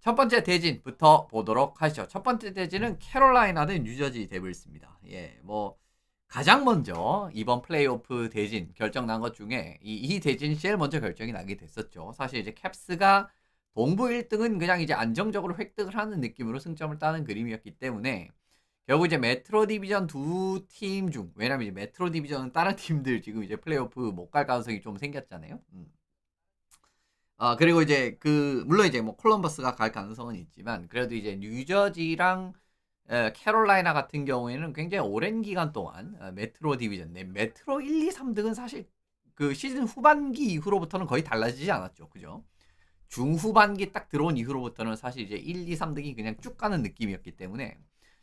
첫 번째 대진부터 보도록 하시죠. 첫 번째 대진은 캐롤라이나 대 뉴저지 데빌스입니다. 예, 뭐 가장 먼저 이번 플레이오프 대진 결정 난 것 중에 이 대진이 제일 먼저 결정이 나게 됐었죠. 사실 이제 캡스가 동부 1등은 그냥 이제 안정적으로 획득을 하는 느낌으로 승점을 따는 그림이었기 때문에 결국 이제 메트로 디비전 두 팀 중, 왜냐면 이제 메트로 디비전은 다른 팀들 지금 이제 플레이오프 못 갈 가능성이 좀 생겼잖아요. 그리고 이제 물론 이제 뭐 콜럼버스가 갈 가능성은 있지만 그래도 이제 뉴저지랑 캐롤라이나 같은 경우에는 굉장히 오랜 기간 동안 메트로 디비전, 메트로 1, 2, 3등은 사실 그 시즌 후반기 이후로부터는 거의 달라지지 않았죠. 그죠? 중후반기 딱 들어온 이후로부터는 사실 이제 1, 2, 3등이 그냥 쭉 가는 느낌이었기 때문에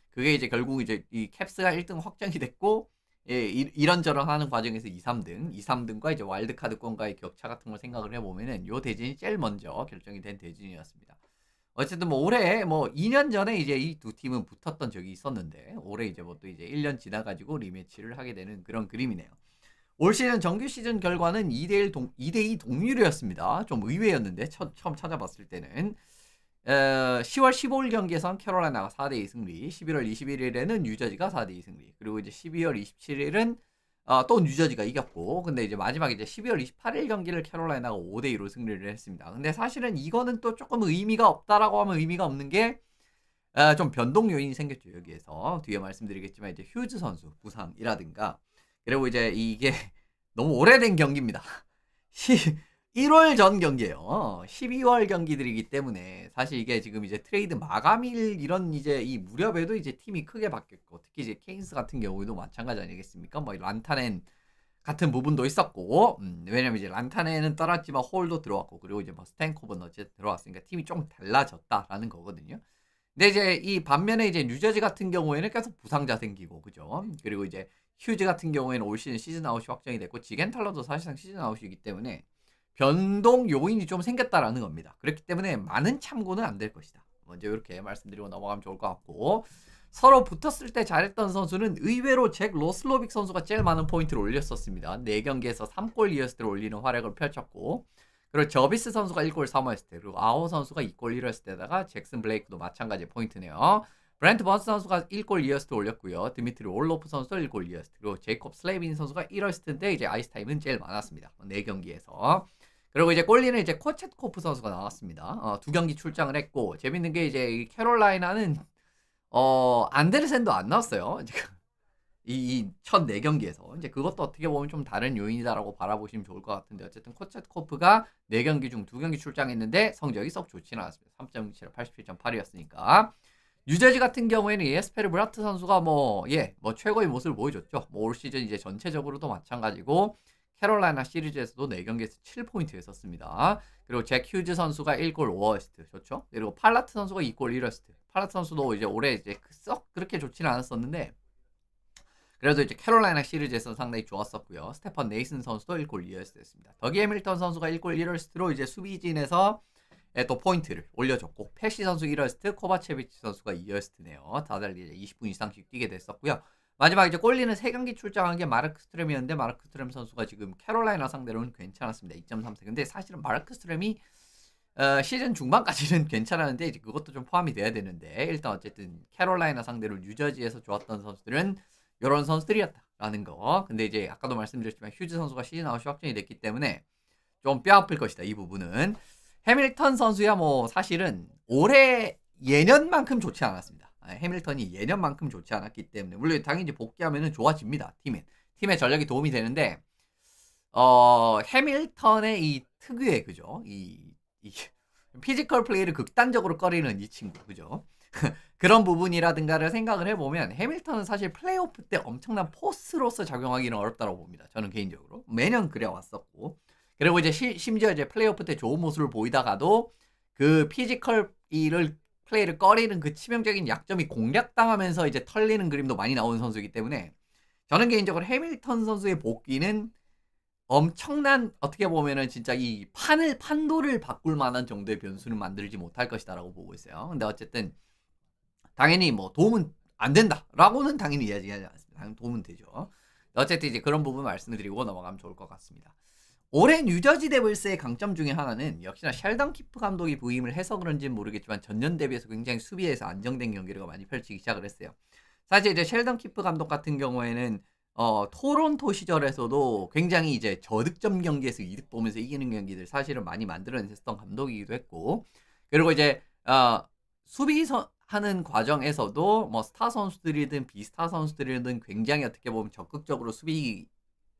그게 이제 결국 이제 이 캡스가 1등 확정이 됐고, 예, 이런저런 하는 과정에서 2, 3등, 2, 3등과 이제 와일드카드권과의 격차 같은 걸 생각을 해보면은 요 대진이 제일 먼저 결정이 된 대진이었습니다. 어쨌든 뭐 올해 뭐 2년 전에 이제 이 두 팀은 붙었던 적이 있었는데 올해 이제 뭐 또 이제 1년 지나가지고 리매치를 하게 되는 그런 그림이네요. 올 시즌 정규 시즌 결과는 2대2 동률이었습니다. 좀 의외였는데 처음 찾아봤을 때는 10월 15일 경기에선 캐롤라이나가 4대2 승리, 11월 21일에는 뉴저지가 4대2 승리, 그리고 이제 12월 27일은 또 뉴저지가 이겼고, 근데 이제 마지막에 이제 12월 28일 경기를 캐롤라이나가 5대2로 승리를 했습니다. 근데 사실은 이거는 또 조금 의미가 없다라고 하면 의미가 없는 게, 좀 변동 요인이 생겼죠. 여기에서 뒤에 말씀드리겠지만 이제 휴즈 선수 부상이라든가, 그리고 이제 이게 너무 오래된 경기입니다. 1월 전 경기예요. 12월 경기들이기 때문에 사실 이게 지금 이제 트레이드 마감일 이런 이제 이 무렵에도 이제 팀이 크게 바뀌었고, 특히 이제 케인스 같은 경우에도 마찬가지 아니겠습니까? 뭐 란타넨 같은 부분도 있었고, 왜냐면 이제 란타넨은 떠났지만 홀도 들어왔고, 그리고 이제 뭐 스탠코브는 어쨌든 들어왔으니까 팀이 좀 달라졌다라는 거거든요. 근데 이제 이 반면에 이제 뉴저지 같은 경우에는 계속 부상자 생기고, 그죠? 그리고 이제 휴즈 같은 경우에는 올 시즌 아웃이 확정이 됐고, 지겐탈러도 사실상 시즌 아웃이기 때문에 변동 요인이 좀 생겼다라는 겁니다. 그렇기 때문에 많은 참고는 안 될 것이다. 먼저 이렇게 말씀드리고 넘어가면 좋을 것 같고, 서로 붙었을 때 잘했던 선수는 의외로 잭 로슬로빅 선수가 제일 많은 포인트를 올렸었습니다. 4경기에서 3골 2어시스트를 올리는 활약을 펼쳤고, 그리고 저비스 선수가 1골 3어시스트, 그리고 아호 선수가 2골 1어시스트에다가 잭슨 블레이크도 마찬가지 포인트네요. 브렌트 번스 선수가 1골 2어시스트 올렸고요. 드미트리 올로프 선수도 1골 2어시스트, 그리고 제이콥 슬레이빈 선수가 1어시스트인데 이제 아이스 타임은 제일 많았습니다. 4경기에서. 그리고 이제 골리는 이제 코쳇코프 선수가 나왔습니다. 2경기 출장을 했고, 재밌는 게 이제 이 캐롤라이나는 안데르센도 안 나왔어요. 첫 4경기에서. 이제 그것도 어떻게 보면 좀 다른 요인이다라고 바라보시면 좋을 것 같은데, 어쨌든 코쳇코프가 4경기 중 2경기 출장했는데 성적이 썩 좋지는 않았습니다. 3.7, 87.8이었으니까. 뉴저지 같은 경우에는 예스페르 브라트 선수가 뭐 최고의 모습을 보여줬죠. 뭐 올 시즌 이제 전체적으로도 마찬가지고, 캐롤라이나 시리즈에서도 4경기에서 7포인트 했었습니다. 그리고 잭 휴즈 선수가 1골 5어시스트 좋죠. 그리고 팔라트 선수가 2골 1어시스트. 팔라트 선수도 이제 올해 이제 썩 그렇게 좋지는 않았었는데, 그래도 이제 캐롤라이나 시리즈에서 상당히 좋았었고요. 스테판 네이슨 선수도 1골 2어시스트였습니다. 더기 해밀턴 선수가 1골 1어시스트로 이제 수비진에서 또 포인트를 올려줬고, 패시 선수 1어시스트, 코바체비치 선수가 2어시스트네요. 다들 이제 20분 이상씩 뛰게 됐었고요. 마지막 이제 골리는 3경기 출장한 게 마르크 스트렘이었는데, 마르크 스트렘 선수가 지금 캐롤라이나 상대로는 괜찮았습니다. 2.3세. 근데 사실은 마르크 스트렘이 시즌 중반까지는 괜찮았는데 이제 그것도 좀 포함이 돼야 되는데, 일단 어쨌든 캐롤라이나 상대로 뉴저지에서 좋았던 선수들은 이런 선수들이었다라는 거. 근데 이제 아까도 말씀드렸지만 휴즈 선수가 시즌 아웃이 확정이 됐기 때문에 좀 뼈아플 것이다, 이 부분은. 해밀턴 선수야 뭐 사실은 올해 예년만큼 좋지 않았습니다. 해밀턴이 예년만큼 좋지 않았기 때문에, 물론 당연히 복귀하면 좋아집니다. 팀의 전력이 도움이 되는데, 해밀턴의 이 특유의, 그죠? 이 피지컬 플레이를 극단적으로 꺼리는 이 친구, 그죠? 그런 부분이라든가를 생각을 해보면 해밀턴은 사실 플레이오프 때 엄청난 포스로서 작용하기는 어렵다고 봅니다. 저는 개인적으로 매년 그래 왔었고, 그리고 이제 심지어 이제 플레이오프 때 좋은 모습을 보이다가도 그 피지컬 플레이를 꺼리는 그 치명적인 약점이 공략당하면서 이제 털리는 그림도 많이 나오는 선수이기 때문에, 저는 개인적으로 해밀턴 선수의 복귀는 엄청난, 어떻게 보면은 진짜 이 판도를 바꿀 만한 정도의 변수는 만들지 못할 것이다라고 보고 있어요. 근데 어쨌든 당연히 뭐 도움은 안 된다라고는 당연히 이야기하지 않습니다. 당연히 도움은 되죠. 어쨌든 이제 그런 부분 말씀드리고 넘어가면 좋을 것 같습니다. 올해 뉴저지 데블스의 강점 중에 하나는 역시나 셸던 키프 감독이 부임을 해서 그런지는 모르겠지만 전년 대비해서 굉장히 수비에서 안정된 경기를 많이 펼치기 시작을 했어요. 사실 이제 셸던 키프 감독 같은 경우에는 토론토 시절에서도 굉장히 이제 저득점 경기에서 이득 보면서 이기는 경기들 사실은 많이 만들어냈었던 감독이기도 했고, 그리고 이제 수비 하는 과정에서도 뭐 스타 선수들이든 비스타 선수들이든 굉장히 어떻게 보면 적극적으로 수비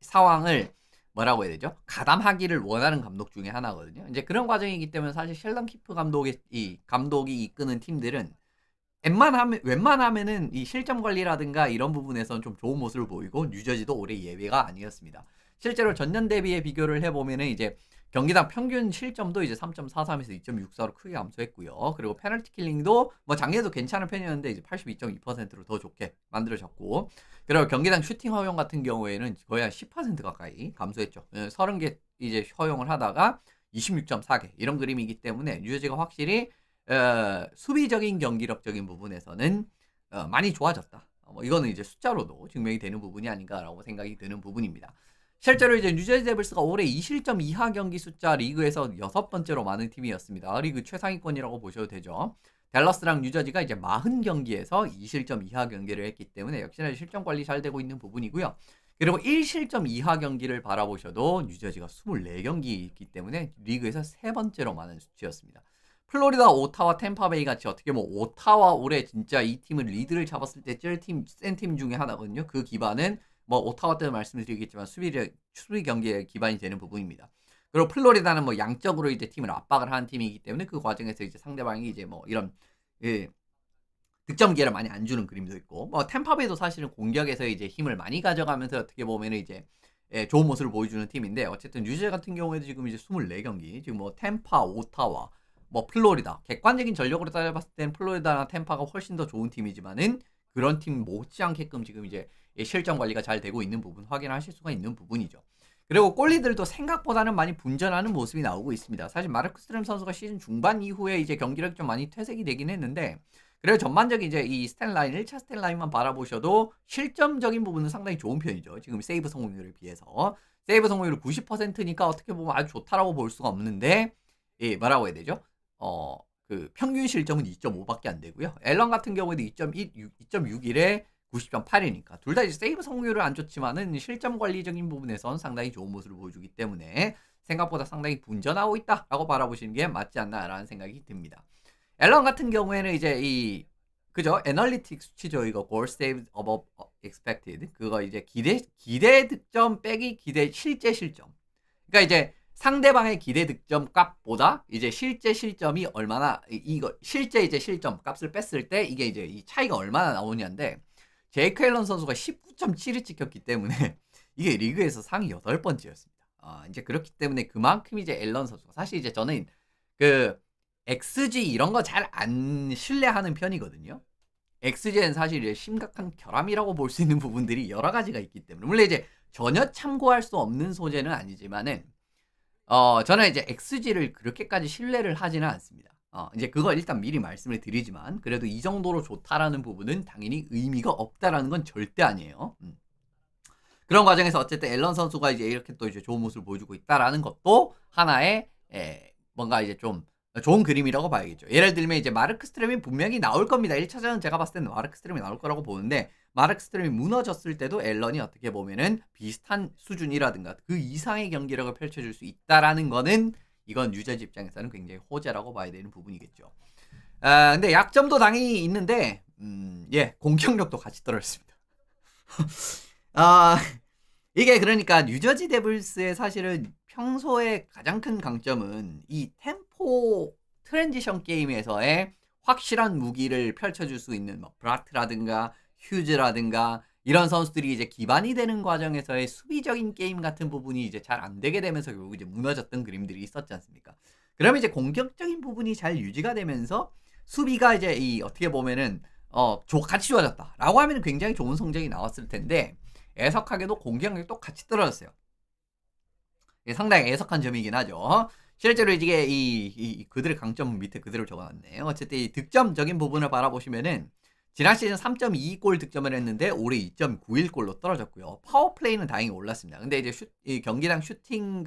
상황을 뭐라고 해야 되죠? 가담하기를 원하는 감독 중에 하나거든요. 이제 그런 과정이기 때문에 사실 셸던 키프 감독이 이끄는 팀들은 웬만하면은 이 실점 관리라든가 이런 부분에서는 좀 좋은 모습을 보이고, 뉴저지도 올해 예외가 아니었습니다. 실제로 전년 대비에 비교를 해보면은 이제 경기당 평균 실점도 이제 3.43에서 2.64로 크게 감소했고요. 그리고 페널티 킬링도 뭐 작년에도 괜찮은 편이었는데 이제 82.2%로 더 좋게 만들어졌고, 그리고 경기당 슈팅 허용 같은 경우에는 거의 한 10% 가까이 감소했죠. 30개 이제 허용을 하다가 26.4개 이런 그림이기 때문에 뉴저지가 확실히 수비적인 경기력적인 부분에서는 많이 좋아졌다. 뭐 이거는 이제 숫자로도 증명이 되는 부분이 아닌가라고 생각이 드는 부분입니다. 실제로 이제 뉴저지 데블스가 올해 2실점 이하 경기 숫자 리그에서 6번째로 많은 팀이었습니다. 리그 최상위권이라고 보셔도 되죠. 댈러스랑 뉴저지가 이제 40경기에서 2실점 이하 경기를 했기 때문에 역시나 실점 관리 잘 되고 있는 부분이고요. 그리고 1실점 이하 경기를 바라보셔도 뉴저지가 24경기 있기 때문에 리그에서 3번째로 많은 수치였습니다. 플로리다, 오타와, 템파베이 같이 어떻게 보면 오타와 올해 진짜 이 팀을 리드를 잡았을 때 제일 센 팀 중에 하나거든요. 그 기반은 뭐 오타와 때도 말씀을 드리겠지만 수비 경기에 기반이 되는 부분입니다. 그리고 플로리다는 뭐 양적으로 이제 팀을 압박을 하는 팀이기 때문에 그 과정에서 이제 상대방이 이제 뭐 이런 득점 기회를 많이 안 주는 그림도 있고, 뭐 템파베이도 사실은 공격에서 이제 힘을 많이 가져가면서 어떻게 보면은 이제 좋은 모습을 보여주는 팀인데, 어쨌든 뉴저지 같은 경우에도 지금 이제 24경기 지금 뭐 템파, 오타와 뭐 플로리다, 객관적인 전력으로 따져봤을 땐 플로리다나 템파가 훨씬 더 좋은 팀이지만은 그런 팀 못지않게끔 지금 이제 실점 관리가 잘 되고 있는 부분 확인하실 수가 있는 부분이죠. 그리고 골리들도 생각보다는 많이 분전하는 모습이 나오고 있습니다. 사실 마르크 스트렘 선수가 시즌 중반 이후에 이제 경기력이 좀 많이 퇴색이 되긴 했는데, 그래도 전반적인 이제 이 스탯라인 1차 스탯라인만 바라보셔도 실점적인 부분은 상당히 좋은 편이죠. 지금 세이브 성공률에 비해서 세이브 성공률 90%니까 어떻게 보면 아주 좋다라고 볼 수가 없는데, 뭐라고 해야 되죠? 그 평균 실점은 2.5밖에 안 되고요. 앨런 같은 경우에도 2.61에 90.8이니까 둘 다 이제 세이브 성공률은 안 좋지만은 실점 관리적인 부분에선 상당히 좋은 모습을 보여주기 때문에 생각보다 상당히 분전하고 있다라고 바라보시는 게 맞지 않나라는 생각이 듭니다. 앨런 같은 경우에는 이제 그죠? 애널리틱 수치죠. 이거 goal saved above expected. 그거 이제 기대 득점 빼기 기대 실제 실점. 그러니까 이제 상대방의 기대 득점 값보다 이제 실제 실점이 얼마나, 이거 실제 이제 실점 값을 뺐을 때 이게 이제 이 차이가 얼마나 나오냐인데, 제이크 앨런 선수가 19.7을 찍혔기 때문에 이게 리그에서 상위 8번째였습니다. 이제 그렇기 때문에 그만큼 이제 앨런 선수가 사실 이제 저는 그 XG 이런 거 잘 안 신뢰하는 편이거든요. XG는 사실 이제 심각한 결함이라고 볼 수 있는 부분들이 여러 가지가 있기 때문에, 물론 이제 전혀 참고할 수 없는 소재는 아니지만은 저는 이제 XG를 그렇게까지 신뢰를 하지는 않습니다. 이제 그걸 일단 미리 말씀을 드리지만, 그래도 이 정도로 좋다라는 부분은 당연히 의미가 없다라는 건 절대 아니에요. 그런 과정에서 어쨌든 앨런 선수가 이제 이렇게 또 이제 좋은 모습을 보여주고 있다라는 것도 하나의 뭔가 이제 좀 좋은 그림이라고 봐야겠죠. 예를 들면 이제 마르크 스트렘이 분명히 나올 겁니다. 1차전은 제가 봤을 때는 마르크 스트렘이 나올 거라고 보는데, 마르크 스트렘이 무너졌을 때도 앨런이 어떻게 보면은 비슷한 수준이라든가 그 이상의 경기력을 펼쳐줄 수 있다라는 거는 이건 뉴저지 입장에서는 굉장히 호재라고 봐야 되는 부분이겠죠. 근데 약점도 당연히 있는데, 공격력도 같이 떨어졌습니다. 이게 그러니까 뉴저지 데블스의 사실은 평소에 가장 큰 강점은 이 템포 트랜지션 게임에서의 확실한 무기를 펼쳐줄 수 있는 뭐 브라트라든가 휴즈라든가 이런 선수들이 이제 기반이 되는 과정에서의 수비적인 게임 같은 부분이 이제 잘 안 되게 되면서 결국 이제 무너졌던 그림들이 있었지 않습니까? 그러면 이제 공격적인 부분이 잘 유지가 되면서 수비가 이제 어떻게 보면은 같이 좋아졌다라고 하면 굉장히 좋은 성적이 나왔을 텐데, 애석하게도 공격력도 같이 떨어졌어요. 상당히 애석한 점이긴 하죠. 실제로 이게 그들의 강점 밑에 그대로 적어놨네요. 어쨌든 이 득점적인 부분을 바라보시면은 지난 시즌 3.22골 득점을 했는데 올해 2.91골로 떨어졌고요. 파워플레이는 다행히 올랐습니다. 근데 이제 이 경기당 슈팅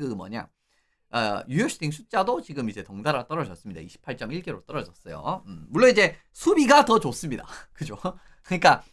유효 슈팅 숫자도 지금 이제 덩달아 떨어졌습니다. 28.1개로 떨어졌어요. 물론 이제 수비가 더 좋습니다. 그죠? 그러니까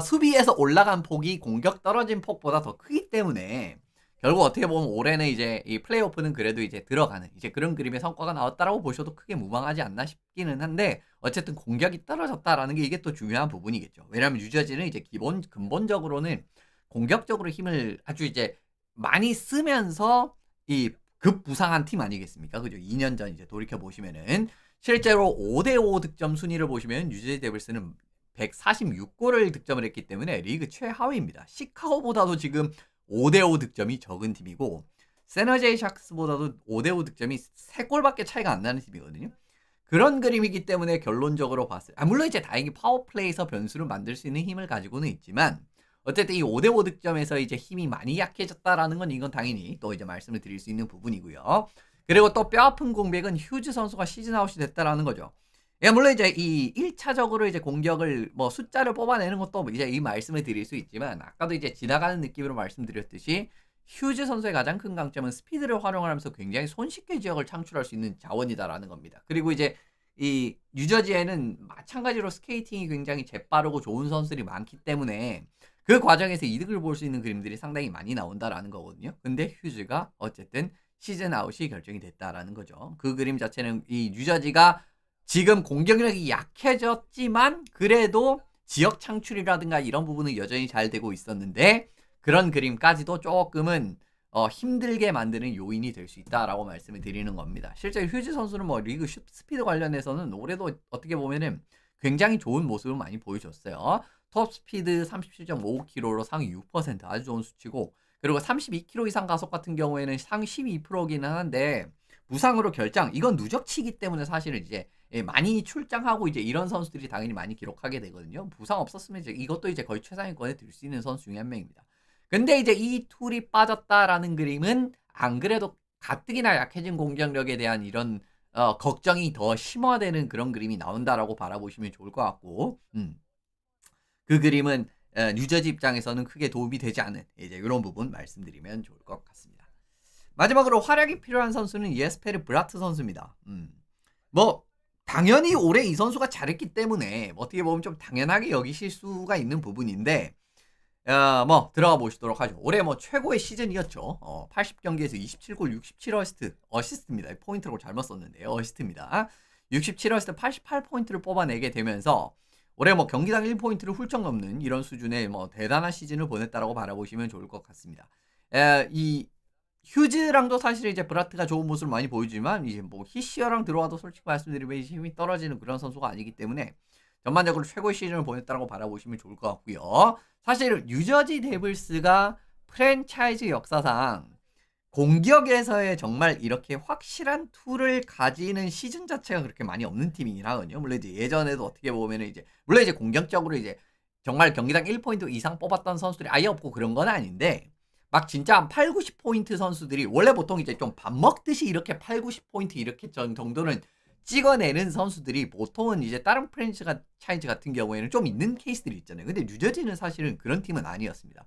수비에서 올라간 폭이 공격 떨어진 폭보다 더 크기 때문에 결국 어떻게 보면 올해는 이제 이 플레이오프는 그래도 이제 들어가는 이제 그런 그림의 성과가 나왔다라고 보셔도 크게 무방하지 않나 싶기는 한데, 어쨌든 공격이 떨어졌다라는 게 이게 또 중요한 부분이겠죠. 왜냐하면 뉴저지는 이제 근본적으로는 공격적으로 힘을 아주 이제 많이 쓰면서 이 급부상한 팀 아니겠습니까? 그죠? 2년 전 이제 돌이켜 보시면은 실제로 5대5 득점 순위를 보시면 뉴저지 데빌스는 146골을 득점을 했기 때문에 리그 최하위입니다. 시카고보다도 지금 5대5 득점이 적은 팀이고, 세너제이 샤크스보다도 5대5 득점이 3골밖에 차이가 안 나는 팀이거든요. 그런 그림이기 때문에 결론적으로 봤어요. 물론 이제 다행히 파워플레이에서 변수를 만들 수 있는 힘을 가지고는 있지만, 어쨌든 이 5대5 득점에서 이제 힘이 많이 약해졌다라는 건 이건 당연히 또 이제 말씀을 드릴 수 있는 부분이고요. 그리고 또 뼈아픈 공백은 휴즈 선수가 시즌 아웃이 됐다라는 거죠. 예, 물론 이제 이 1차적으로 이제 공격을 뭐 숫자를 뽑아내는 것도 이제 이 말씀을 드릴 수 있지만, 아까도 이제 지나가는 느낌으로 말씀드렸듯이 휴즈 선수의 가장 큰 강점은 스피드를 활용하면서 굉장히 손쉽게 지역을 창출할 수 있는 자원이다라는 겁니다. 그리고 이제 이 뉴저지에는 마찬가지로 스케이팅이 굉장히 재빠르고 좋은 선수들이 많기 때문에 그 과정에서 이득을 볼 수 있는 그림들이 상당히 많이 나온다라는 거거든요. 근데 휴즈가 어쨌든 시즌 아웃이 결정이 됐다라는 거죠. 그 그림 자체는 이 뉴저지가 지금 공격력이 약해졌지만 그래도 지역 창출이라든가 이런 부분은 여전히 잘 되고 있었는데, 그런 그림까지도 조금은 힘들게 만드는 요인이 될 수 있다라고 말씀을 드리는 겁니다. 실제 휴즈 선수는 뭐 리그 스피드 관련해서는 올해도 어떻게 보면은 굉장히 좋은 모습을 많이 보여줬어요. 톱 스피드 37.5km로 상위 6% 아주 좋은 수치고, 그리고 32km 이상 가속 같은 경우에는 상위 12%기는 한데 부상으로 결장, 이건 누적치기 때문에 사실은 이제 많이 출장하고 이제 이런 선수들이 당연히 많이 기록하게 되거든요. 부상 없었으면 이제 이것도 이제 거의 최상위권에 들 수 있는 선수 중에 한 명입니다. 근데 이제 이 툴이 빠졌다라는 그림은 안 그래도 가뜩이나 약해진 공격력에 대한 이런 걱정이 더 심화되는 그런 그림이 나온다라고 바라보시면 좋을 것 같고, 그 그림은 뉴저지 입장에서는 크게 도움이 되지 않은 이제 이런 부분 말씀드리면 좋을 것 같습니다. 마지막으로 활약이 필요한 선수는 예스페르 브라트 선수입니다. 뭐 당연히 올해 이 선수가 잘했기 때문에 어떻게 보면 좀 당연하게 여기실 수가 있는 부분인데, 뭐 들어가 보시도록 하죠. 올해 뭐 최고의 시즌이었죠. 80경기에서 27골 67어시스트입니다. 포인트로 잘못 썼는데요. 어시스트입니다. 67어시스트 88포인트를 뽑아내게 되면서 올해 뭐 경기당 1포인트를 훌쩍 넘는 이런 수준의 뭐 대단한 시즌을 보냈다라고 바라보시면 좋을 것 같습니다. 이 휴즈랑도 사실 이제 브라트가 좋은 모습을 많이 보여주지만, 이제 뭐 히시어랑 들어와도 솔직히 말씀드리면 힘이 떨어지는 그런 선수가 아니기 때문에 전반적으로 최고의 시즌을 보냈다고 바라보시면 좋을 것 같고요. 사실 뉴저지 데블스가 프랜차이즈 역사상 공격에서의 정말 이렇게 확실한 툴을 가지는 시즌 자체가 그렇게 많이 없는 팀이긴 하거든요. 물론 이제 예전에도 어떻게 보면은 이제 물론 이제 공격적으로 이제 정말 경기당 1포인트 이상 뽑았던 선수들이 아예 없고 그런 건 아닌데, 막 진짜 한 8, 90포인트 선수들이 원래 보통 이제 좀 밥 먹듯이 이렇게 8, 90포인트 이렇게 정도는 찍어내는 선수들이 보통은 이제 다른 프랜차이즈 같은 경우에는 좀 있는 케이스들이 있잖아요. 근데 뉴저지는 사실은 그런 팀은 아니었습니다.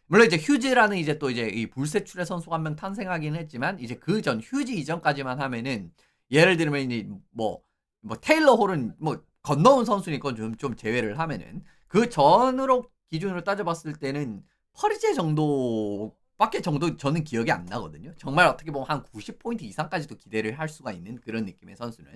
물론 이제 휴즈라는 이제 또 이제 이 불세출의 선수가 한 명 탄생하긴 했지만, 이제 그 전 휴즈 이전까지만 하면은 예를 들면 이제 뭐 테일러 홀은 뭐 건너온 선수니까 좀 제외를 하면은 그 전으로 기준으로 따져봤을 때는 퍼리제 정도밖에 저는 기억이 안 나거든요. 정말 어떻게 보면 한 90포인트 이상까지도 기대를 할 수가 있는 그런 느낌의 선수는.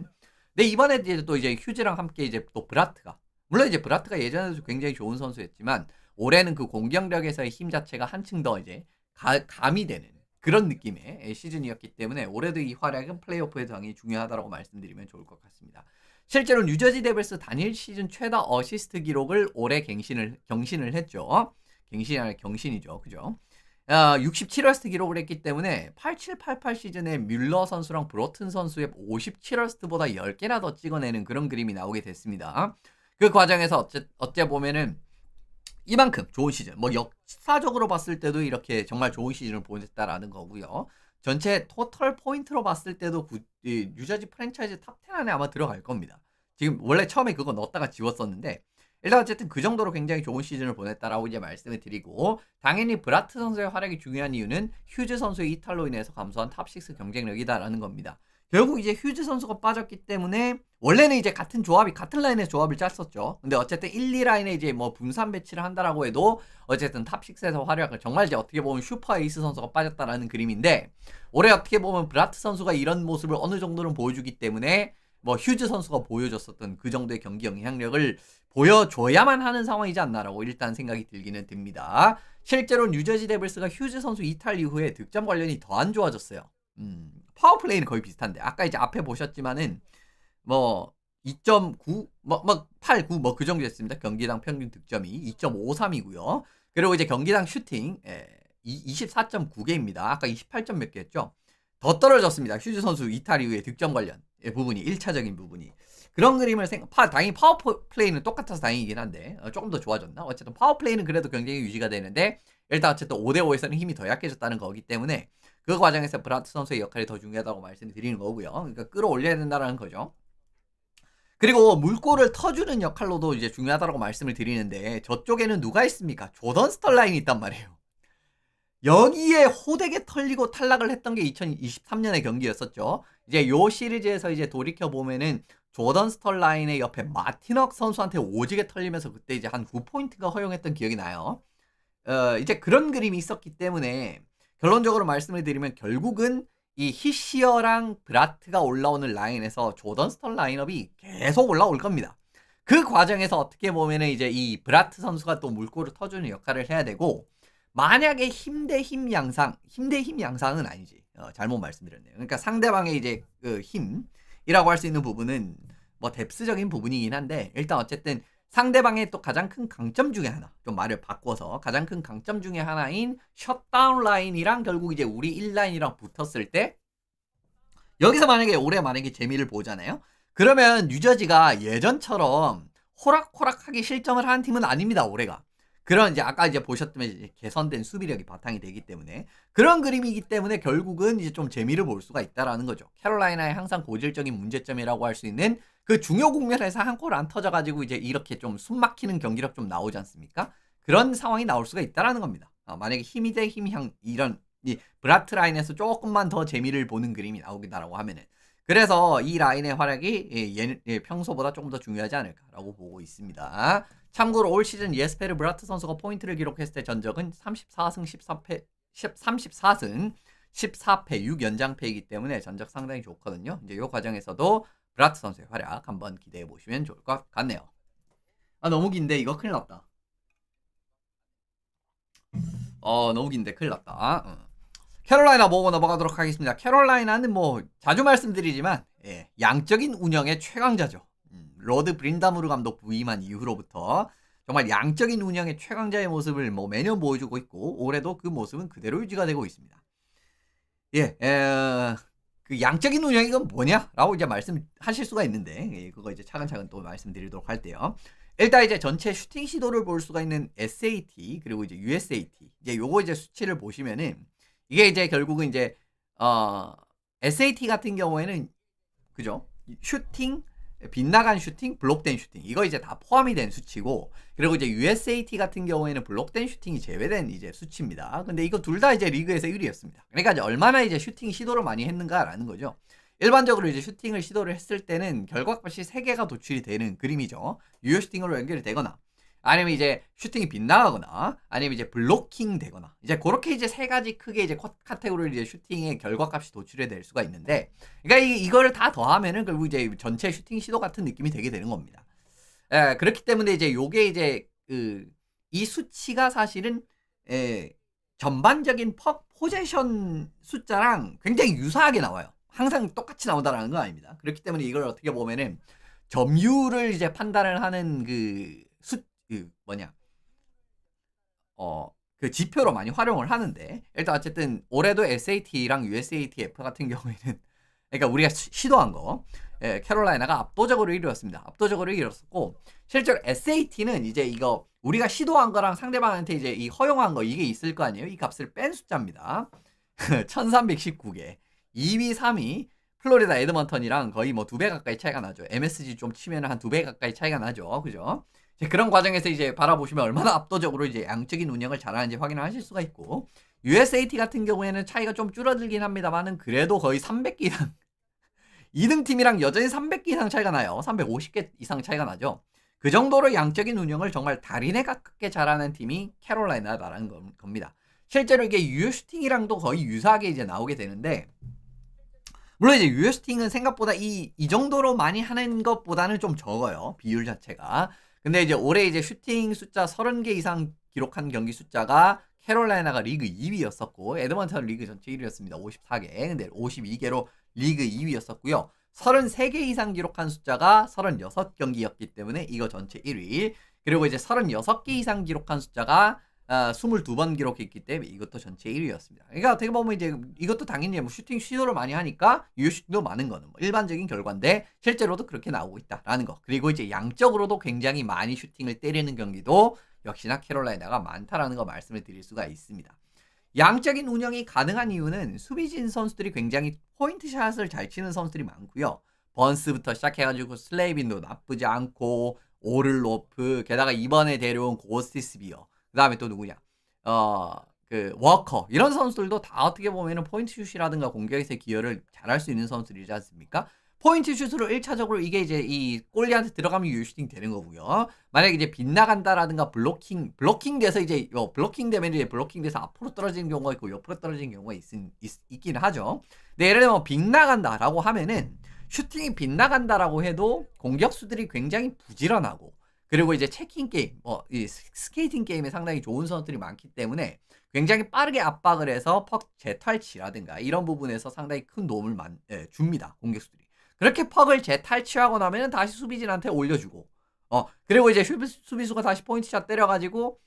근데 이번에 이제 휴즈랑 함께 이제 또 브라트가, 물론 이제 브라트가 예전에도 굉장히 좋은 선수였지만 올해는 그 공격력에서의 힘 자체가 한층 더 이제 감이 되는 그런 느낌의 시즌이었기 때문에 올해도 이 활약은 플레이오프에 당연히 중요하다고 말씀드리면 좋을 것 같습니다. 실제로 뉴저지 데빌스 단일 시즌 최다 어시스트 기록을 올해 경신을 했죠. 경신이죠. 그죠? 67어시스트 기록을 했기 때문에 8788 시즌에 뮬러 선수랑 브로튼 선수의 57어시스트보다 10개나 더 찍어내는 그런 그림이 나오게 됐습니다. 그 과정에서 어째 보면은 이만큼 좋은 시즌, 뭐 역사적으로 봤을 때도 이렇게 정말 좋은 시즌을 보냈다라는 거고요. 전체 토털 포인트로 봤을 때도 뉴저지 프랜차이즈 탑 10 안에 아마 들어갈 겁니다. 지금 원래 처음에 그거 넣었다가 지웠었는데 일단 어쨌든 그 정도로 굉장히 좋은 시즌을 보냈다라고 이제 말씀을 드리고, 당연히 브라트 선수의 활약이 중요한 이유는 휴즈 선수의 이탈로 인해서 감소한 탑6 경쟁력이다라는 겁니다. 결국 이제 휴즈 선수가 빠졌기 때문에 원래는 이제 같은 조합이 같은 라인의 조합을 짰었죠. 근데 어쨌든 1, 2라인에 이제 뭐 분산 배치를 한다라고 해도 어쨌든 탑6에서 활약을 정말 이제 어떻게 보면 슈퍼 에이스 선수가 빠졌다라는 그림인데, 올해 어떻게 보면 브라트 선수가 이런 모습을 어느 정도는 보여주기 때문에 뭐 휴즈 선수가 보여줬었던 그 정도의 경기 영향력을 보여줘야만 하는 상황이지 않나라고 일단 생각이 들기는 듭니다. 실제로 뉴저지 데블스가 휴즈 선수 이탈 이후에 득점 관련이 더 안 좋아졌어요. 파워플레이는 거의 비슷한데, 아까 이제 앞에 보셨지만은 뭐 2.9, 뭐 8, 9 뭐 그 정도 됐습니다. 경기당 평균 득점이 2.53이고요. 그리고 이제 경기당 슈팅 24.9개입니다. 아까 28점 몇 개였죠? 더 떨어졌습니다. 휴즈 선수 이탈 이후에 득점 관련 부분이 1차적인 부분이. 그런 그림을 당연히 파워플레이는 똑같아서 다행이긴 한데 조금 더 좋아졌나? 어쨌든 파워플레이는 그래도 경쟁이 유지가 되는데, 일단 어쨌든 5대5에서는 힘이 더 약해졌다는 거기 때문에 그 과정에서 브라트 선수의 역할이 더 중요하다고 말씀드리는 거고요. 그러니까 끌어올려야 된다는 거죠. 그리고 물꼬를 터주는 역할로도 이제 중요하다고 말씀을 드리는데, 저쪽에는 누가 있습니까? 조던 스털라인이 있단 말이에요. 여기에 호되게 털리고 탈락을 했던 게 2023년의 경기였었죠. 이제 요 시리즈에서 이제 돌이켜 보면은 조던 스털라인의 옆에 마티넉 선수한테 오지게 털리면서 그때 이제 한 9포인트가 허용했던 기억이 나요. 이제 그런 그림이 있었기 때문에 결론적으로 말씀을 드리면 결국은 이 히시어랑 브라트가 올라오는 라인에서 조던 스털 라인업이 계속 올라올 겁니다. 그 과정에서 어떻게 보면은 이제 이 브라트 선수가 또 물꼬를 터주는 역할을 해야 되고, 만약에 힘 대 힘 양상은 아니지. 잘못 말씀드렸네요. 그러니까 상대방의 이제 그 힘이라고 할 수 있는 부분은 뭐 뎁스적인 부분이긴 한데, 일단 어쨌든 상대방의 또 가장 큰 강점 중에 하나, 좀 말을 바꿔서 가장 큰 강점 중에 하나인 셧다운 라인이랑 결국 이제 우리 1라인이랑 붙었을 때, 여기서 올해 재미를 보잖아요. 그러면 뉴저지가 예전처럼 호락호락하게 실점을 하는 팀은 아닙니다, 올해가. 그런 이제 아까 이제 보셨다면 이제 개선된 수비력이 바탕이 되기 때문에 그런 그림이기 때문에 결국은 이제 좀 재미를 볼 수가 있다라는 거죠. 캐롤라이나의 항상 고질적인 문제점이라고 할 수 있는 그 중요 국면에서 한 골 안 터져가지고 이제 이렇게 좀 숨막히는 경기력 좀 나오지 않습니까? 그런 상황이 나올 수가 있다라는 겁니다. 만약에 힘이 대 힘이 이런 이 브라트 라인에서 조금만 더 재미를 보는 그림이 나오긴다라고 하면은, 그래서 이 라인의 활약이 평소보다 조금 더 중요하지 않을까라고 보고 있습니다. 참고로 올 시즌 예스페르 브라트 선수가 포인트를 기록했을 때 전적은 34승 14패 6연장패이기 때문에 전적 상당히 좋거든요. 이제 이 과정에서도 브라트 선수의 활약 한번 기대해 보시면 좋을 것 같네요. 너무 긴데 이거 큰일 났다. 너무 긴데 큰일 났다. 캐롤라이나 보고 넘어가도록 하겠습니다. 캐롤라이나는 뭐 자주 말씀드리지만 양적인 운영의 최강자죠. 로드 브린다무르 감독 부임한 이후로부터 정말 양적인 운영의 최강자의 모습을 뭐 매년 보여주고 있고, 올해도 그 모습은 그대로 유지가 되고 있습니다. 그 양적인 운영이 이건 뭐냐라고 이제 말씀하실 수가 있는데, 그거 이제 차근차근 또 말씀드리도록 할게요. 일단 이제 전체 슈팅 시도를 볼 수가 있는 SAT 그리고 이제 USAT, 이제 요거 이제 수치를 보시면은 이게 이제 결국은 이제 SAT 같은 경우에는 그죠? 슈팅, 빗나간 슈팅, 블록된 슈팅, 이거 이제 다 포함이 된 수치고, 그리고 이제 USAT 같은 경우에는 블록된 슈팅이 제외된 이제 수치입니다. 근데 이거 둘 다 이제 리그에서 1위였습니다. 그러니까 이제 얼마나 이제 슈팅 시도를 많이 했는가라는 거죠. 일반적으로 이제 슈팅을 시도를 했을 때는 결과값이 3개가 도출이 되는 그림이죠. 유효 슈팅으로 연결이 되거나, 아니면 이제 슈팅이 빗나가거나, 아니면 이제 블로킹 되거나, 이제 그렇게 이제 3가지 크게 이제 카테고리로 이제 슈팅의 결과값이 도출이 될 수가 있는데, 그러니까 이거를 다 더하면은 결국 이제 전체 슈팅 시도 같은 느낌이 되게 되는 겁니다. 그렇기 때문에 이제 요게 이제 이 수치가 사실은 전반적인 포제션 숫자랑 굉장히 유사하게 나와요. 항상 똑같이 나온다라는 건 아닙니다. 그렇기 때문에 이걸 어떻게 보면은 점유율을 이제 판단을 하는 그 지표로 많이 활용을 하는데, 일단 어쨌든 올해도 SAT랑 USATF 같은 경우에는 그러니까 우리가 시도한 거 캐롤라이나가 압도적으로 1위였습니다. 압도적으로 1위였었고, 실제로 SAT는 이제 이거 우리가 시도한 거랑 상대방한테 이제 이 허용한 거 이게 있을 거 아니에요. 이 값을 뺀 숫자입니다. 1319개. 2위, 3위 플로리다 에드먼턴이랑 거의 뭐 2배 가까이 차이가 나죠. MSG 좀 치면 한 2배 가까이 차이가 나죠. 그죠? 이제 그런 과정에서 이제 바라보시면 얼마나 압도적으로 이제 양적인 운영을 잘하는지 확인을 하실 수가 있고, USAT 같은 경우에는 차이가 좀 줄어들긴 합니다만은 그래도 거의 300개 이상 2등 팀이랑 여전히 300개 이상 차이가 나요. 350개 이상 차이가 나죠. 그 정도로 양적인 운영을 정말 달인에 가깝게 잘하는 팀이 캐롤라이나라는 겁니다. 실제로 이게 유효 슈팅이랑도 거의 유사하게 이제 나오게 되는데, 물론 이제 유효 슈팅은 생각보다 이 정도로 많이 하는 것보다는 좀 적어요. 비율 자체가. 근데 이제 올해 이제 슈팅 숫자 30개 이상 기록한 경기 숫자가 캐롤라이나가 리그 2위였었고, 에드먼턴은 리그 전체 1위였습니다. 54개. 근데 52개로 리그 2위였었고요. 33개 이상 기록한 숫자가 36경기였기 때문에 이거 전체 1위. 그리고 이제 36개 이상 기록한 숫자가 22번 기록했기 때문에 이것도 전체 1위였습니다. 그러니까 어떻게 보면 이제 이것도 당연히 뭐 슈팅 시도를 많이 하니까 유효 슈팅도 많은 거는 뭐 일반적인 결과인데 실제로도 그렇게 나오고 있다라는 거. 그리고 이제 양적으로도 굉장히 많이 슈팅을 때리는 경기도 역시나 캐롤라이나가 많다라는 거 말씀을 드릴 수가 있습니다. 양적인 운영이 가능한 이유는 수비진 선수들이 굉장히 포인트 샷을 잘 치는 선수들이 많고요. 번스부터 시작해가지고 슬레이빈도 나쁘지 않고, 오를로프, 게다가 이번에 데려온 고스티스비어, 그 다음에 또 누구냐, 그 워커, 이런 선수들도 다 어떻게 보면은 포인트 슛이라든가 공격에서의 기여를 잘할 수 있는 선수들이지 않습니까? 포인트 슛으로 1차적으로 이게 이제 이 골리한테 들어가면 유슈팅 되는 거고요. 만약에 이제 빗나간다라든가 블로킹 돼서 이제 블로킹 되면 이제 블로킹 돼서 앞으로 떨어지는 경우가 있고 옆으로 떨어지는 경우가 있긴 하죠. 근데 예를 들면 빗나간다라고 하면은 슈팅이 빗나간다라고 해도 공격수들이 굉장히 부지런하고, 그리고 이제 체킹 게임, 이 스케이팅 게임에 상당히 좋은 선수들이 많기 때문에 굉장히 빠르게 압박을 해서 퍽 재탈취라든가 이런 부분에서 상당히 큰 도움을 줍니다. 공격수들이. 그렇게 퍽을 재탈취하고 나면은 다시 수비진한테 올려주고, 그리고 이제 수비수가 다시 포인트샷 때려가지고,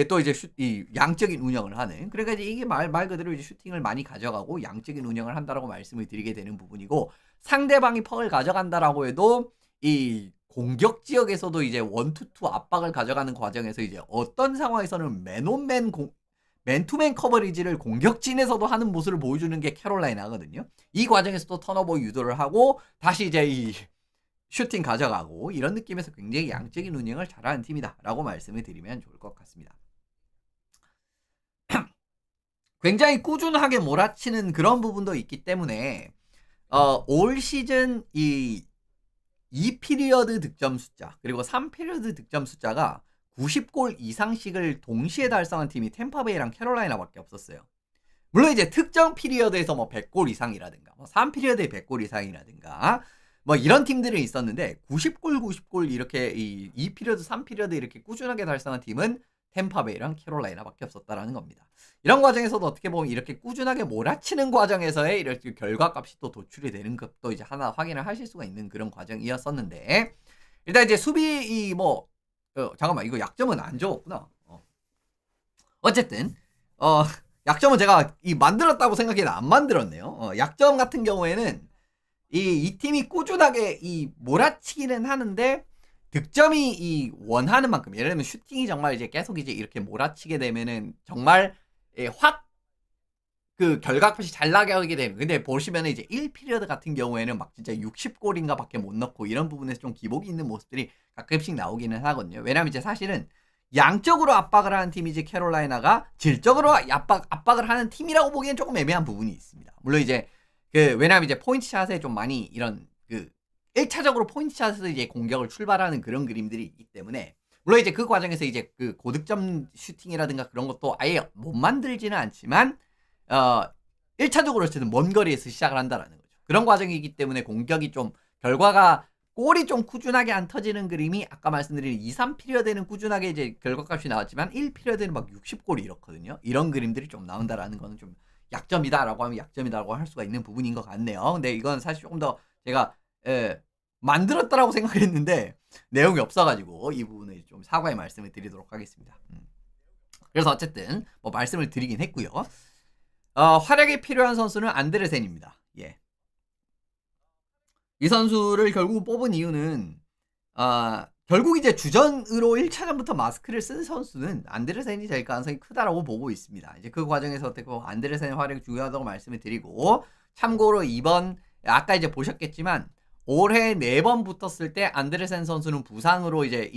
또 이제 이 양적인 운영을 하는. 그러니까 이제 이게 말 그대로 이제 슈팅을 많이 가져가고 양적인 운영을 한다라고 말씀을 드리게 되는 부분이고, 상대방이 퍽을 가져간다라고 해도 이 공격 지역에서도 이제 1-2 압박을 가져가는 과정에서 이제 어떤 상황에서는 맨투맨 커버리지를 공격진에서도 하는 모습을 보여주는 게 캐롤라이나거든요. 이 과정에서 또 턴오버 유도를 하고 다시 이제 이 슈팅 가져가고, 이런 느낌에서 굉장히 양적인 운영을 잘하는 팀이다 라고 말씀을 드리면 좋을 것 같습니다. 굉장히 꾸준하게 몰아치는 그런 부분도 있기 때문에 올 시즌 이 2피리어드 득점 숫자 그리고 3피리어드 득점 숫자가 90골 이상씩을 동시에 달성한 팀이 템파베이랑 캐롤라이나밖에 없었어요. 물론 이제 특정 피리어드에서 뭐 100골 이상이라든가 뭐 3피리어드에 100골 이상이라든가 뭐 이런 팀들은 있었는데 90골 이렇게 이 2피리어드 3피리어드 이렇게 꾸준하게 달성한 팀은 템파베이랑 캐롤라이나밖에 없었다라는 겁니다. 이런 과정에서도 어떻게 보면 이렇게 꾸준하게 몰아치는 과정에서의 이렇게 결과값이 또 도출이 되는 것도 이제 하나 확인을 하실 수가 있는 그런 과정이었었는데, 일단 이제 수비 잠깐만, 이거 약점은 안 적었구나. 어쨌든 약점은 제가 만들었다고 생각해도 안 만들었네요. 약점 같은 경우에는 이 팀이 꾸준하게 몰아치기는 하는데 득점이 원하는 만큼, 예를 들면 슈팅이 정말 이제 계속 이제 이렇게 몰아치게 되면은 정말 확 그 결과값이 잘 나가게 되는. 근데 보시면은 이제 1피리어드 같은 경우에는 막 진짜 60골인가 밖에 못 넣고 이런 부분에서 좀 기복이 있는 모습들이 가끔씩 나오기는 하거든요. 왜냐면 이제 사실은 양적으로 압박을 하는 팀이지 캐롤라이나가 질적으로 압박을 하는 팀이라고 보기엔 조금 애매한 부분이 있습니다. 물론 이제 왜냐면 이제 포인트 샷에 좀 많이 이런 1차적으로 포인트 샷에서 이제 공격을 출발하는 그런 그림들이 있기 때문에, 물론 이제 그 과정에서 이제 그 고득점 슈팅이라든가 그런 것도 아예 못 만들지는 않지만 1차적으로 어쨌든 먼 거리에서 시작을 한다라는 거죠. 그런 과정이기 때문에 공격이 좀 결과가 골이 좀 꾸준하게 안 터지는 그림이 아까 말씀드린 2, 3피리어드는 꾸준하게 이제 결과값이 나왔지만 1피리어드는 막 60골이 이렇거든요. 이런 그림들이 좀 나온다라는 거는 좀 약점이다라고 하면 약점이다라고 할 수가 있는 부분인 것 같네요. 근데 이건 사실 조금 더 제가 만들었다라고 생각했는데 내용이 없어가지고 이 부분을 좀 사과의 말씀을 드리도록 하겠습니다. 그래서 어쨌든 뭐 말씀을 드리긴 했고요. 활약이 필요한 선수는 안데르센입니다. 예. 이 선수를 결국 뽑은 이유는 결국 이제 주전으로 1차전부터 마스크를 쓴 선수는 안데르센이 될 가능성이 크다라고 보고 있습니다. 이제 그 과정에서 어떻게 안데르센의 활약이 중요하다고 말씀을 드리고, 참고로 이번 아까 이제 보셨겠지만 올해 4번 붙었을 때 안데르센 선수는 부상으로 이제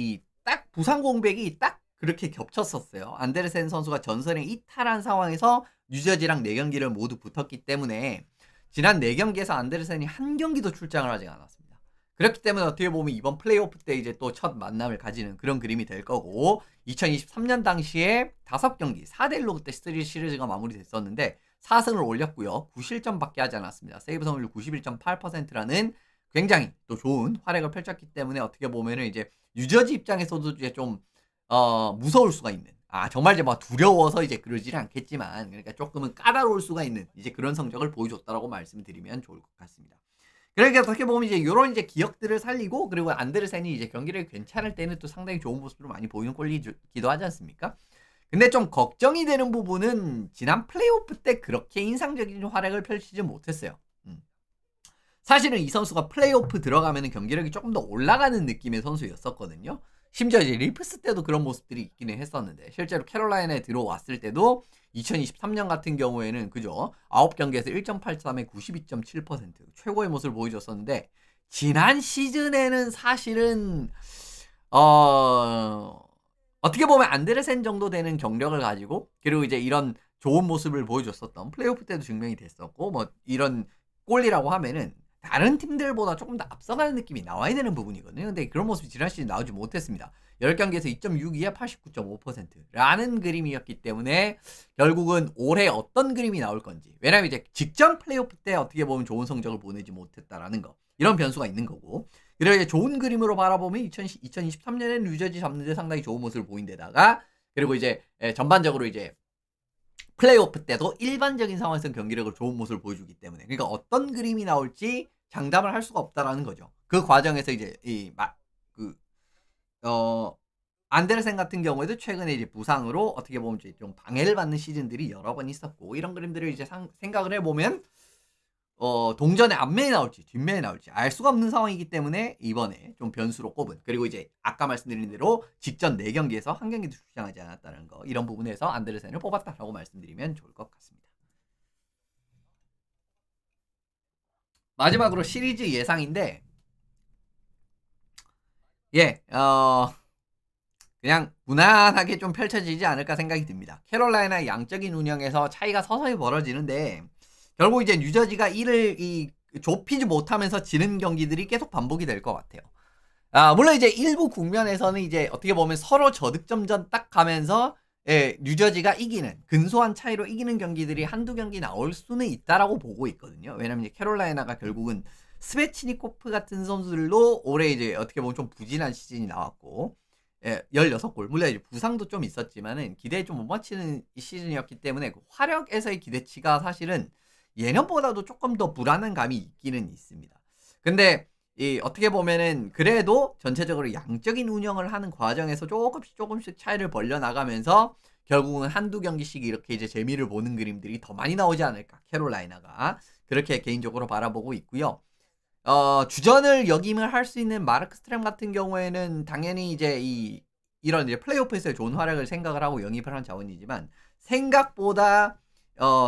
딱 부상 공백이 딱 그렇게 겹쳤었어요. 안데르센 선수가 전선에 이탈한 상황에서 뉴저지랑 4경기를 모두 붙었기 때문에 지난 4경기에서 안데르센이 한 경기도 출장을 하지 않았습니다. 그렇기 때문에 어떻게 보면 이번 플레이오프 때 이제 또 첫 만남을 가지는 그런 그림이 될 거고 2023년 당시에 5경기 4대1로 그때 시리즈가 마무리됐었는데 4승을 올렸고요. 9실점밖에 하지 않았습니다. 세이브 성공률 91.8%라는 굉장히 또 좋은 활약을 펼쳤기 때문에 어떻게 보면은 이제 뉴저지 입장에서도 이제 좀 무서울 수가 있는 정말 이제 막 두려워서 이제 그러지는 않겠지만 그러니까 조금은 까다로울 수가 있는 이제 그런 성적을 보여줬다라고 말씀드리면 좋을 것 같습니다. 그러니까 어떻게 보면 이제 요런 이제 기억들을 살리고 그리고 안데르센이 이제 경기력이 괜찮을 때는 또 상당히 좋은 모습을 많이 보이는 꼴이기도 하지 않습니까? 근데 좀 걱정이 되는 부분은 지난 플레이오프 때 그렇게 인상적인 활약을 펼치지 못했어요. 사실은 이 선수가 플레이오프 들어가면 경기력이 조금 더 올라가는 느낌의 선수였었거든요. 심지어 이제 리프스 때도 그런 모습들이 있기는 했었는데 실제로 캐롤라이나에 들어왔을 때도 2023년 같은 경우에는 그죠? 9경기에서 1.83에 92.7% 최고의 모습을 보여줬었는데 지난 시즌에는 사실은 어떻게 보면 안데르센 정도 되는 경력을 가지고 그리고 이제 이런 좋은 모습을 보여줬었던 플레이오프 때도 증명이 됐었고 뭐 이런 골이라고 하면은 다른 팀들보다 조금 더 앞서가는 느낌이 나와야 되는 부분이거든요. 근데 그런 모습이 지난 시즌 나오지 못했습니다. 10경기에서 2.62에 89.5%라는 그림이었기 때문에 결국은 올해 어떤 그림이 나올 건지 왜냐면 이제 직전 플레이오프 때 어떻게 보면 좋은 성적을 보내지 못했다라는 거 이런 변수가 있는 거고 그리고 이제 좋은 그림으로 바라보면 2023년에 뉴저지 잡는데 상당히 좋은 모습을 보인 데다가 그리고 이제 전반적으로 이제 플레이오프 때도 일반적인 상황에서 경기력을 좋은 모습을 보여주기 때문에 그러니까 어떤 그림이 나올지 장담을 할 수가 없다라는 거죠. 그 과정에서 이제 안데르센 같은 경우에도 최근에 이제 부상으로 어떻게 보면 이제 좀 방해를 받는 시즌들이 여러 번 있었고 이런 그림들을 이제 생각을 해보면 동전의 앞면이 나올지 뒷면이 나올지 알 수가 없는 상황이기 때문에 이번에 좀 변수로 꼽은 그리고 이제 아까 말씀드린 대로 직전 4경기에서 한 경기도 출장하지 않았다는 거 이런 부분에서 안데르센을 뽑았다라고 말씀드리면 좋을 것 같습니다. 마지막으로 시리즈 예상인데 그냥 무난하게 좀 펼쳐지지 않을까 생각이 듭니다. 캐롤라이나의 양적인 운영에서 차이가 서서히 벌어지는데 결국 이제 뉴저지가 이를 좁히지 못하면서 지는 경기들이 계속 반복이 될 것 같아요. 물론 이제 일부 국면에서는 이제 어떻게 보면 서로 저득점전 딱 가면서 뉴저지가 이기는 근소한 차이로 이기는 경기들이 한두 경기 나올 수는 있다라고 보고 있거든요. 왜냐면 이제 캐롤라이나가 결국은 스베치니코프 같은 선수들도 올해 이제 어떻게 보면 좀 부진한 시즌이 나왔고 16골 물론 이제 부상도 좀 있었지만은 기대에 좀 못 맞추는 시즌이었기 때문에 그 화력에서의 기대치가 사실은 예년보다도 조금 더 불안한 감이 있기는 있습니다. 근데 어떻게 보면은 그래도 전체적으로 양적인 운영을 하는 과정에서 조금씩 차이를 벌려 나가면서 결국은 한두 경기씩 이렇게 이제 재미를 보는 그림들이 더 많이 나오지 않을까 캐롤라이나가 그렇게 개인적으로 바라보고 있고요. 주전을 역임을 할 수 있는 마르크 스트램 같은 경우에는 당연히 이제 이런 이제 플레이오프에서의 좋은 활약을 생각을 하고 영입을 한 자원이지만 생각보다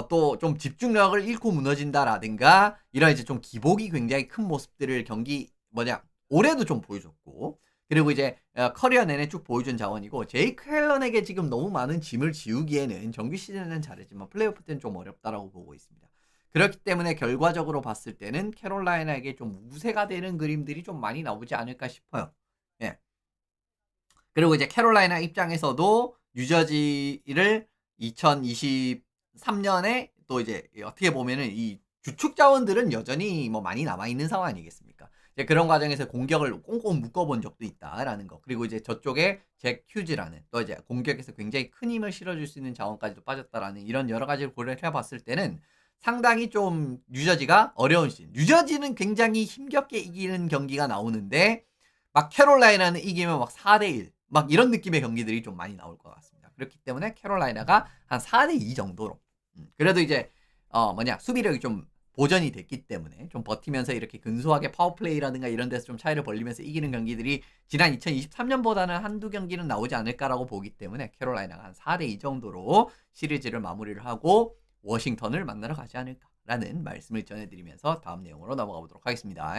또 좀 집중력을 잃고 무너진다라든가 이런 이제 좀 기복이 굉장히 큰 모습들을 올해도 좀 보여줬고 그리고 이제 커리어 내내 쭉 보여준 자원이고 제이크 헬런에게 지금 너무 많은 짐을 지우기에는 정규 시즌에는 잘했지만 플레이오프 때는 좀 어렵다라고 보고 있습니다. 그렇기 때문에 결과적으로 봤을 때는 캐롤라이나에게 좀 우세가 되는 그림들이 좀 많이 나오지 않을까 싶어요. 예. 그리고 이제 캐롤라이나 입장에서도 뉴저지를 2023년에 또 이제 어떻게 보면은 이 주축 자원들은 여전히 뭐 많이 남아있는 상황 아니겠습니까? 이제 그런 과정에서 공격을 꽁꽁 묶어본 적도 있다라는 거. 그리고 이제 저쪽에 잭 휴즈라는 또 이제 공격에서 굉장히 큰 힘을 실어줄 수 있는 자원까지도 빠졌다라는 이런 여러 가지를 고려를 해봤을 때는 상당히 좀 뉴저지가 어려운 시즌. 뉴저지는 굉장히 힘겹게 이기는 경기가 나오는데 막 캐롤라이나는 이기면 막 4대1 막 이런 느낌의 경기들이 좀 많이 나올 것 같습니다. 그렇기 때문에 캐롤라이나가 한 4대2 정도로 그래도 이제 수비력이 좀 보전이 됐기 때문에 좀 버티면서 이렇게 근소하게 파워플레이라든가 이런 데서 좀 차이를 벌리면서 이기는 경기들이 지난 2023년보다는 한두 경기는 나오지 않을까라고 보기 때문에 캐롤라이나가 한 4대2 정도로 시리즈를 마무리를 하고 워싱턴을 만나러 가지 않을까라는 말씀을 전해드리면서 다음 내용으로 넘어가 보도록 하겠습니다.